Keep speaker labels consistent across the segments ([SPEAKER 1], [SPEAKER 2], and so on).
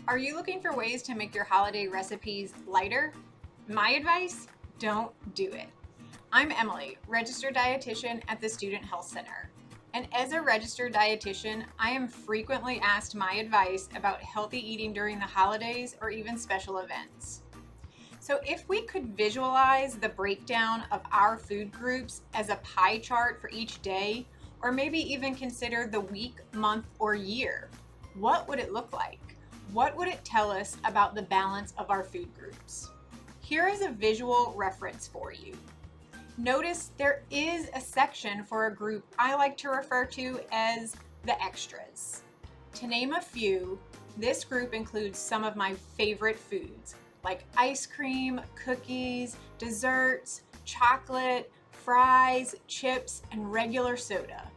[SPEAKER 1] Are you looking for ways to make your holiday recipes lighter? My advice, don't do it. I'm Emily, registered dietitian at the Student Health Center. And as a registered dietitian, I am frequently asked my advice about healthy eating during the holidays or even special events. So if we could visualize the breakdown of our food groups as a pie chart for each day, or maybe even consider the week, month, or year, what would it look like? What would it tell us about the balance of our food groups? Here is a visual reference for you. Notice there is a section for a group I like to refer to as the extras. To name a few, this group includes some of my favorite foods like ice cream, cookies, desserts, chocolate, fries, chips, and regular soda.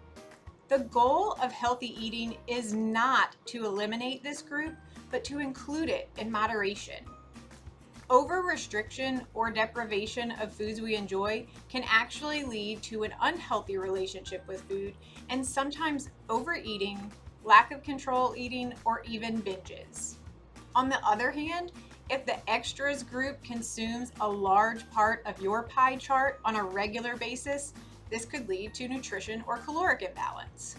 [SPEAKER 1] The goal of healthy eating is not to eliminate this group, but to include it in moderation. Over-restriction or deprivation of foods we enjoy can actually lead to an unhealthy relationship with food and sometimes overeating, lack of control eating, or even binges. On the other hand, if the extras group consumes a large part of your pie chart on a regular basis, this could lead to nutrition or caloric imbalance.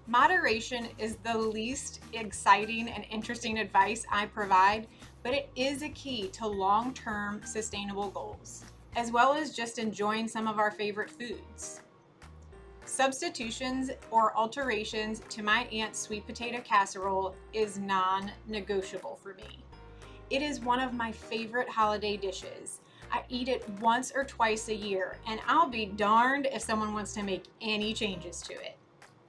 [SPEAKER 1] Moderation is the least exciting and interesting advice I provide, but it is a key to long-term sustainable goals, as well as just enjoying some of our favorite foods. Substitutions or alterations to my aunt's sweet potato casserole is non-negotiable for me. It is one of my favorite holiday dishes. I eat it once or twice a year, and I'll be darned if someone wants to make any changes to it.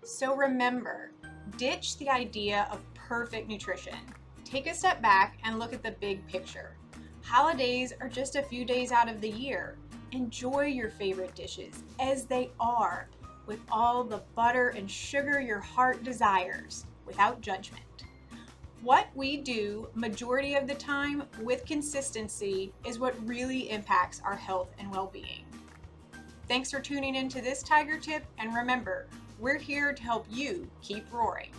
[SPEAKER 1] So remember, ditch the idea of perfect nutrition. Take a step back and look at the big picture. Holidays are just a few days out of the year. Enjoy your favorite dishes as they are, with all the butter and sugar your heart desires, without judgment. What we do majority of the time with consistency is what really impacts our health and well-being. Thanks for tuning into this Tiger Tip, and remember, we're here to help you keep roaring.